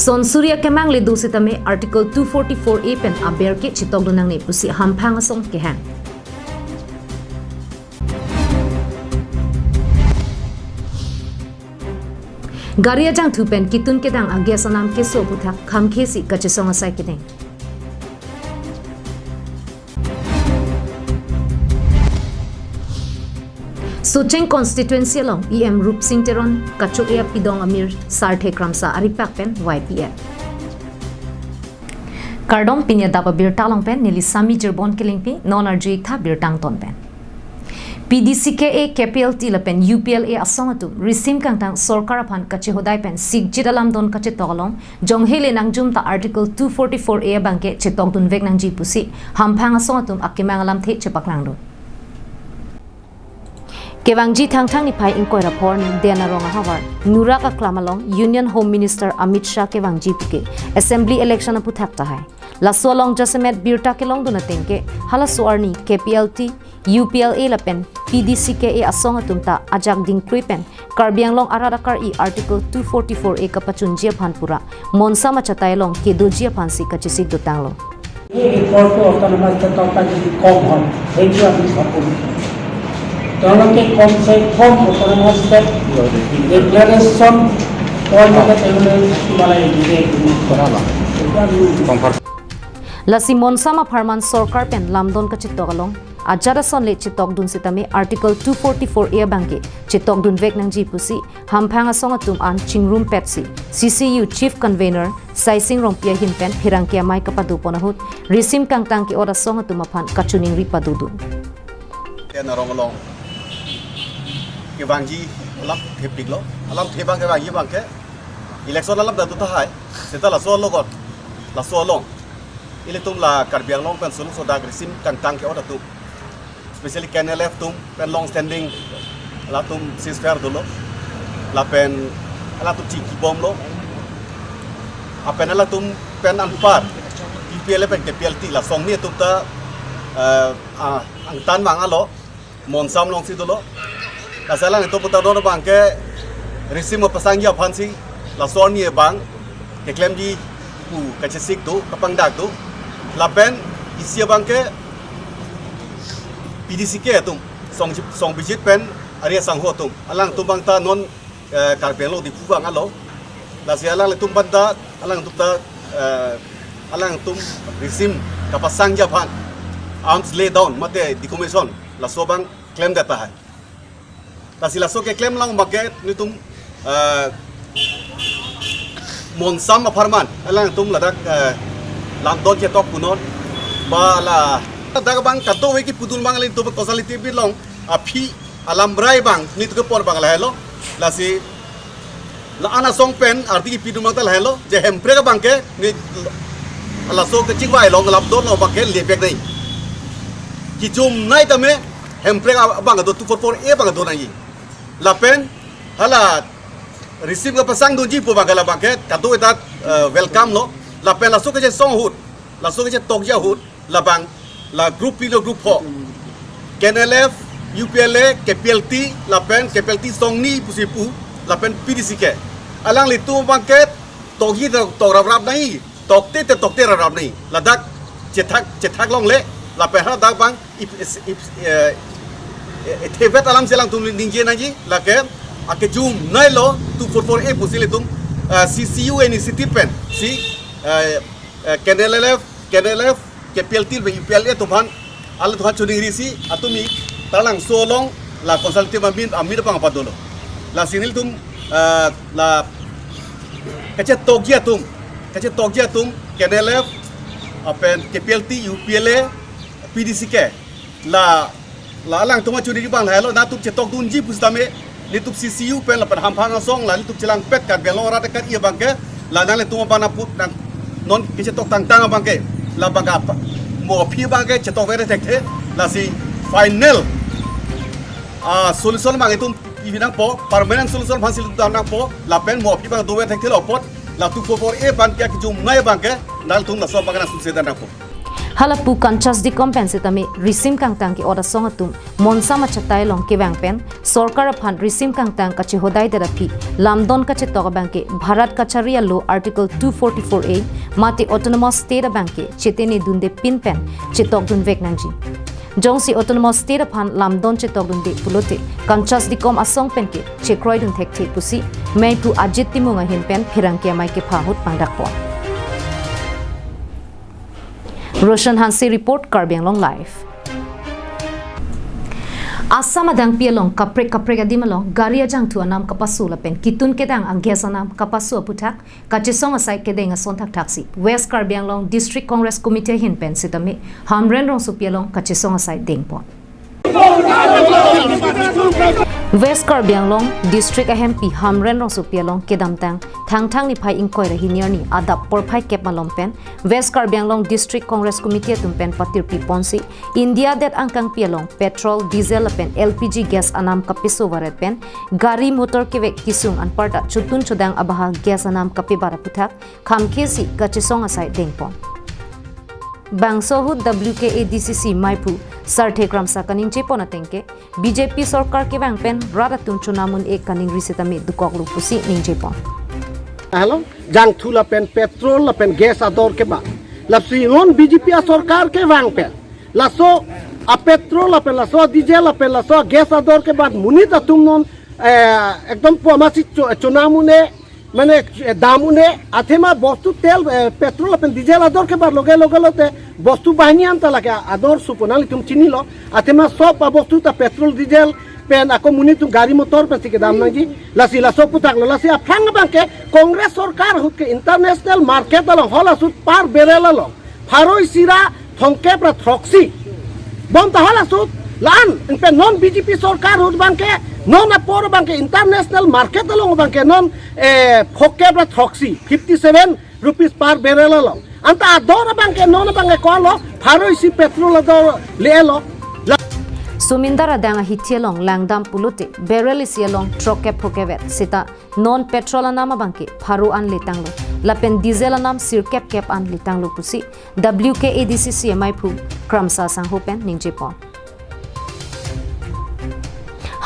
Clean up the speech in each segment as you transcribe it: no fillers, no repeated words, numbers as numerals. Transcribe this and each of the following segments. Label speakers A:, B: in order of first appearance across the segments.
A: Son Surya kemang le dosi tame Article 244A pen aber ke chitok dunang ne pusi hampang asong ke hang. Garia jang tu pen kitun ke dang agya sanam ke so puthak kham khesi kachesong asai ke deng. Socheng constituency long EM Rup Singh Teron Kachok Ea Pidong Amir Sarthe Kramsa Aripak pen YPF. Kardong pinya Adap Abirta long pen nili Sami Jirbon kilingpi non arjuik tha birtang ton pen. PDCKA KPLT la pen UPLA asongatu risim kangtang sorkar aphan kache hodai pen sigjit alam don kache tolong jonghele nangjum ta Article 244A bangke chetok dun vek nangji pusi hamphang asongatum akimang alam the chepaklang do. Kewangji thang-thang ni pai ingkoi rapor ni dena ronga hawar nura ka klamalong Union Home Minister Amit Shah kewangji pike Assembly election apu thakta hai laso long jasemet birta ke long duna tengke hala soarni KPLT UPLA la pen PDCKA asong atumta ajak ding kripen karbiang long ararakar I Article 244A ka pachunjia phanpura monsa machatay long kedojia phansi ka chisik dutang lo
B: ये report को autonomous तौर पर जो कम हम एक जो अभी support दोनों के कम से कम autonomous तक declaration और जगह तेरे वाला ये
A: lasi monsa ma pharman sarkar pen lamdon ka chitok along ajara son le chitok dun sitame Article 244A bangke chitok dun vek nang ji pusi hamphang asong atum an chingrum petsi CCU Chief Convener Saising Rompia Hinpen Hirangkia Mai kapadu ponahut risim kangtang ki ora song atum aphan kachuning ri padudu
C: na rongalong ke bangji lap thepik lo alam thebang ke bangji bangke election alam da tu thai seta la so logot la so long ile tum la karbiang long pen sulu soda risim kangtang ke ora tu especially KNLF tum pen long standing la tum ceasefire dulu la pen ala tum chiki bom lo apen ala tum pen anpar UPLA pen KPLT la song ni tum ta ang tan mang alo monsam long si dulu la sala ni to puta do bang ke risim pasang ya phansi la son ni bang ke claim ji ku kachesik tu kapang dak tu la pen isia bang ke PDCK tum song bijit pen area sang ho tum alang tum bang ta non karpelo di puang alo la sia alang tum banda alang tum ta alang tum risim kapasang japan arms lay down mate di commission la so bang claim data hai la sila so ke claim lang baget ni tum monsam aparman alang tum ladak lam don ke tok punon bala daga bang kato we ki pudul bang alin to causality bilong aphi alam brai bang ni to por bang la hello la si la ana song pen arti ki pidum tal hello je hempre ka bang ke ni ala so ke chingwai long lam don lo bang ke le bek nei ki jum nai tame hempre ka bang do 244A bang do nai la pen hala receive ka pasang do ji po bang la bang ke kato eta welcome lo la pen la so ke song hut la so ke tok ja hut la bang la group pilo group ho KNLF UPLA KPLT la pen KPLT song ni pusipu la pen PDCK alang litu bangket togi to rap nai tokte te rap nai ladak chethak long le la pen ha dak bang thevet alam selang tum dingje naji la ke akejum nai lo 244A pusilitum CCU initiative pen si KNLF KPLT be UPLA to ban ala to chuning risi atumi talang solong la consultative amir pang padolo la sinil tum la kache togia tum KNLF apen KPLT UPLA PDCK la alang tuma chuning bang hello na tum chetok dunji pustame litup CCU pen la pan hamphang song la litup chilang pet kan belong rata kan ia bangke la nang le tuma bana put nang non kache tok tang bangke la bangka mo phi bangke chetok vere thekte la si final solution bang itum ibinang po permanent solution phasil nang po la pen mo phi bang do vere thekte lo pot la 244A ban kya ki jum nai bangke dal tum la so bangana suseda nang po
A: halapu kanchas di kompensi tami risim kangtang ki oda songatum monsa machatai long ki bangpen sorkar phan risim kangtang kachi hodai terapi lamdon kachi toga banke bharat kacharia law article 244A mati autonomous state banke cheteni dunde pinpen chitok dun veknangji jongsi autonomous state phan lamdon chitok dun de pulote kanchas di kom asong penke chekroi dun thekthi pusi meipu ajit timunga hinpen phirangke mai ke phahut pangdakpo Roshan Hansi report Karbiang Long Live. Asam adang pialong kaprek adimalong garia jang tu anam kapasu lapen kitun kedang ang gesanam kapasu putak kachisong asai kedeng asontak taksi West Karbiang Long District Congress Committee hinpen sitami hamren rong supialong kachisong asai dengpon. West Karbiang Long District MP Hamren Rong Supialong Kedamtang Thang ni phai ingkoi ra hinier ni Adap Porphai Kep Malompen West Karbiang Long District Congress Committee tumpen patir pi ponsi India that angkang pialong petrol diesel pen LPG gas anam kapiso waret pen gari motor kevek kisung an parta chutun chudang abaha gas anam kapibara puthak khamkesi kachisong asai dengpon Bangsohu WKADCC Maipu Sarthe Kramsa kaning chepona tengke BJP sarkar ke bangpen raratun chunamun ek kaning risitami dukoklu pusi ning chepon
D: Hello jang thula pen petrol la pen gas ador ke ba lapsi non BJP sarkar ke bangpen laso a petrol la pen laso diesel la pen laso gas ador ke bad munita tum non ekdom pomasi chunamune মানে দামুনে আথেমা বস্তু তেল petrol আপেন diesel আদর কে বার লগে লগে বস্তু বাহিনী আনতা লাগে আদর সুপনালি তুমি চিনি লো আথেমা সব বস্তু তা পেট্রোল ডিজেল পেন আকো মুনি তুমি গাড়ি মোটর পেছি কে দাম নাজি লাসি লাসো পুতাক লাসি আফাং বাংকে কংগ্রেস সরকার হুকে ইন্টারন্যাশনাল মার্কেট আলো হল আসুত পার বেরেল আলো ফারই সিরা থংকে প্রা থ্রক্সি বম তাহল আসুত লান ইনপে নন BJP Sarkar হুত Banke non apor banke international market along banke non fokke bra thoxi 57 rupees per barrel along anta ador banke non banke kolo pharoi petrol ador lelo
A: Sumindara danga hitielong langdam pulute barrel isielong troke phokevet sita non petrol anama banke pharu an letanglo lapen diesel anam sirkep kep an letanglo pusi WKADCC MIPU kramsa sanghopen ningjepon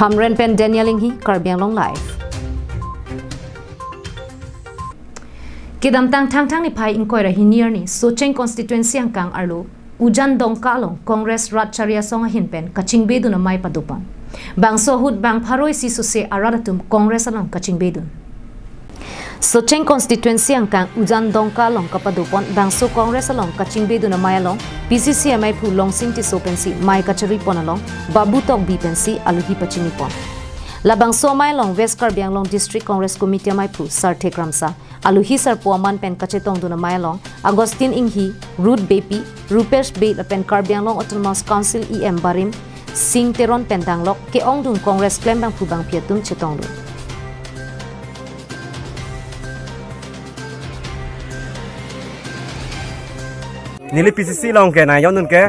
A: Hamren pen Daniel hi Karbiang Long Live. Kidam tang ni phai ingkoi ra hinier ni Socheng constituency angkang arlo ujan dongkalong Congress Ratcharia songa hinpen kachingbe dun mai padupan. Bangso hut bang pharoi si suse aradatum Congress along kachingbe dun. Socheng constituency angkang ujan dongkalong kapadupon bangso Congress along kachingbe dun mai along PCC MI pu longsing ti sopensi mai kachari pon along babu tok bipensi aluhi pachini pon labang so mai long West Karbiang Long District Congress Committee mai pu Sarthe Kramsa aluhi sar puaman pen kachetong dun mai long Agustin Inghi Ruth Bepi Rupesh Be pen Karbiang Long Autonomous Council EM Barim Sing Teron pendanglok ke ong dun Congress claim bang pu bang piatum chetong dun
E: Nili PCC long ke na yon ke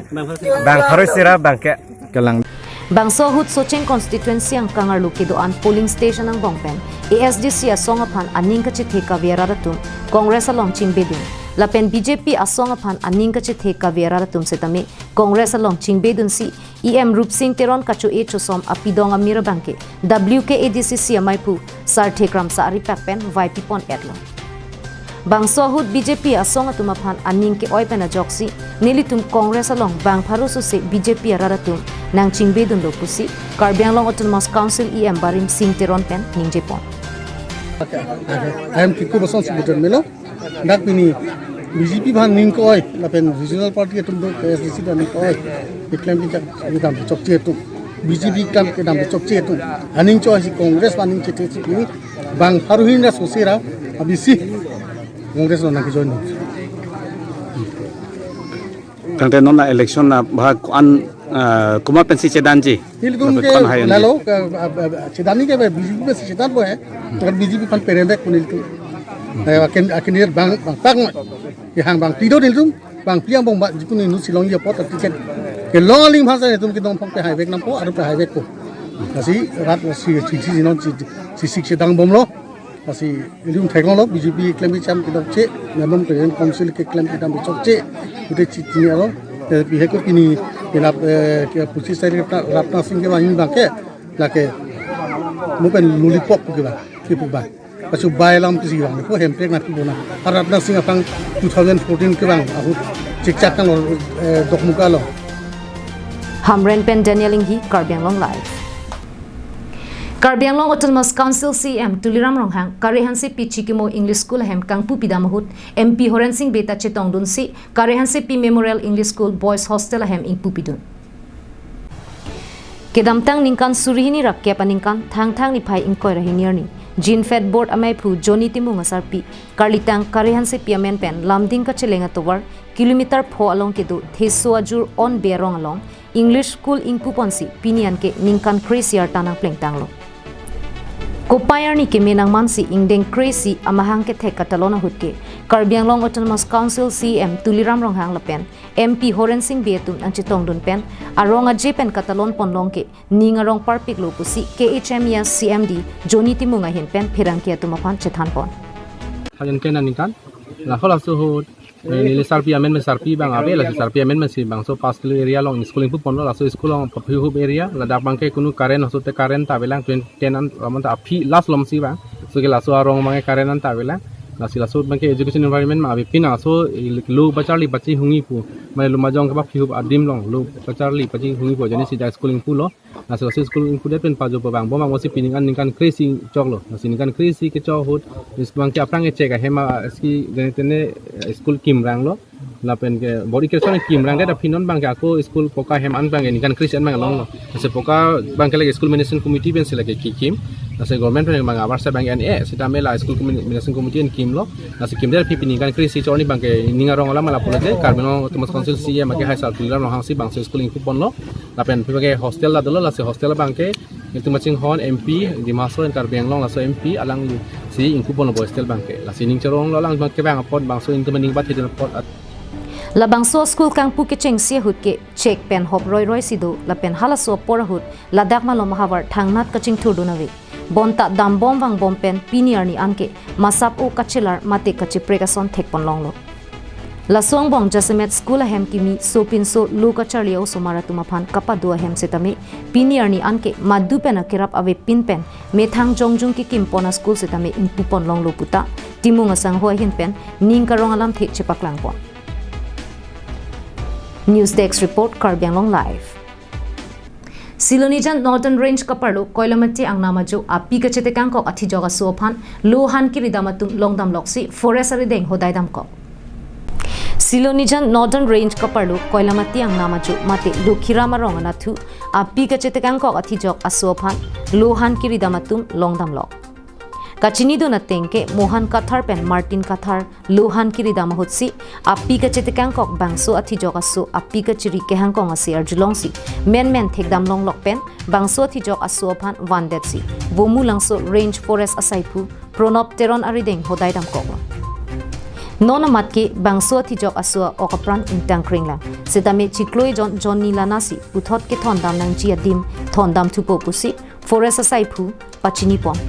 E: bang harusira bang ke kelang
A: Bangso hut Socheng constituency ang kangar luki doan polling station ang bongpen ASDC asong aphan aning ka chitheka viararatum Congress along chingbedun lapen BJP asong aphan aning ka chitheka viararatum setami Congress along chingbedun si EM Rup Singh Teron kachu e chosom apidong amira bangke WKADCC maipu Sarthe Kramsa ari pakpen YP pon etlo Bangso hut BJP asong atumaphan aning ke oipena joksi nilitum Congress along bang pharusu se BJP araratum nang chingbedun lo pusi Karbiang Long Autonomous Council EM Barim Singh Teron pen ningjepon
D: I am Kiko Bason Sibutan Melo dak pini BJP bhan ning ko oi lapen regional party atum do KSDC dan ko oi declaim ki dam chokche tu BJP kam ke dam chokche tu aning cho si Congress baning chete ni bang haruhin na sosira abisi Congress no naki join
E: kante nona election na bha an kuma pensi chedanji
D: hilum ke lalo chedani ke BJP se chedan bo hai agar BJP kan perembe kunil tu akan bang pang yang bang tido nilum bang piang bong jikun nu silong ya pot tiket ke longaling bhasa tum ke dong phang pe highway nam ko aru pe highway ko asi rat si non si chedang bomlo asi ilum thaigon lo BJP claim cham ke dong che namam ke council ke claim ke dam chok che ute chi ni aro बिहेको किनी केना pussy side रापना Singh के wine बाके लाके मुपेन लुलिपॉप के बा की पुबा पछु बायलाम किसी वांग को हेमपेक ना बोना और रापना सिंह अपang 2014 के वांग आहु चिकचाक kan dokmuka lo
A: Hamren Pen Danieling hi Karbi Anglong Live. Karbi Anglong Autonomous Council CM Tuliram Ronghang Karehanse Pichikimo English School hem Kangpu Pidamahut MP Horen Singh Beta Chetong Dun si Karehanse P Memorial English School Boys Hostel hem Ingpu Pidun. Kedamtang ningkan surihini rakyat paningkan thang ni phai ingkoi rahinir ni Gene Fed Board amai phu Johnny Timu ngasar pi Karlitang Karehanse Piamen Pen Lamding ka chelenga towar kilometer pho along ke du theso ajur on berong along English School Ingpu Ponsi Pinian ke ningkan crazy tanang plengtang lo Kopayar ni ke menang mansi ingdeng crazy amahang ke thek katalona hutke Karbi Anglong Autonomous Council CM Tuliram Ronghang lapen MP Horen Singh Betum ang chitong dun pen aronga jepen katalon ponlong ke ningarong parpik lo pusi KHMES CMD Johnny Timunga hin pen phirang ke tumapan chethan pon
F: Hayan kenan ningkan la khola suhut ni sarpi amen men sarpi bang abe la sarpi amen men si bang so pas kilo area long schooling pu ponlo la so school long phu area la dak bang ke kunu karen so te karen ta belang 10 an amon ta phi last lom si bang so ke la so arong mang karen an ta belang la si la so bang ke education environment ma abe pina so lu bacharli bachi hungi pu mai lu majong ka phi adim long lu bacharli bachi hungi pu jani si da schooling pu lo la so schooling pu de pen pa jo bang bo mang si piningan ningkan crazy chok lo la si ningkan crazy ke chok hut is bang ke aprang ke cheka hema ski tene school kim rang lo la pen ke body creation kim rang da pinon bang ka ko school poka hem an bang ni kan christian bang long lo se poka bang ke lagi school management committee ben se lagi kim la se government pen bang abar sa bang en sita mela school management committee en kim lo la se kim da pipi ni kan christian chorni bang ke ninga rong la mala pole je Karbino Autonomous Council CM ke high school la hang si bang se school in kupon lo la pen pipi ke hostel la dolo la se hostel bang ke itu macing hon MP di maso en Karbi Anglong la so MP alang si in kupon lo hostel bang ke la si ning chorong lo lang ke bang apot bang so in maning bat he pot
A: Labang so school kang pu ke cheng sia hut ke check pen hop roi sido la pen hala so por hut ladak ma lo mahavar thangnat kaching thur dunawe bonta dam bom wang bom pen pinier ni anke masap o kachilar mate kachi precaution thek pon long lo la song bong jasemet school hem kimi so pin so lu ka charlio so mara tuma phan kapa do hem setame pinier ni anke madu pen akirap ave pin pen methang jongjung ki kim pona school setame in pu pon long lo puta timunga sang ho hin pen ning ka rong alam the chepaklang pon News Desk Report Karbi Anglong Live. Silonijan Northern Range Kaparlo Koilamati ang namaju api kachete kangkok athi joga suophan lohan ki ridamatung longdam loksi forest arideng hodaidam ko. Silonijan Northern Range Kaparlo Koilamati ang namaju mate lukhirama rongana thu api kachete kangkok athi jog asuophan lohan ki ridamatung longdam lok. Kachini do na tengke Mohan Kathar pen Martin Kathar Luhan kiri dama hutsi api ka chetekang kok bangso athi joga so api ka chiri ke hangkong asi arjulong si men thekdam long lok pen bangso athi jog aso phan wandet si bomu langso range forest asaipu pronopteron arideng hodaidam kok nona matke bangso athi jog aso okapran intang kringla setame chikloi Johnny lanasi uthot ke thondam nang chi adim thondam thupo pusi forest asaipu pachini pon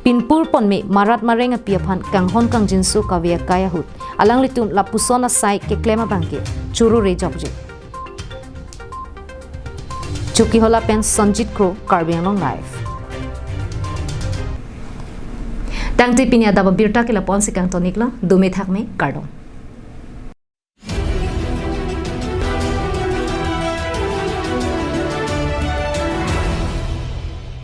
A: Pinpur pon me marat marenga piaphan kanghon kangjinsu kavya kaya hut alang litum lapusona sai ke klema bangke churu re jobje chuki hola pen Sanjit Crow Karbi Anglong Live tangti pinya Adap Abirta ke lapon sikang tonikla dume thakme kardom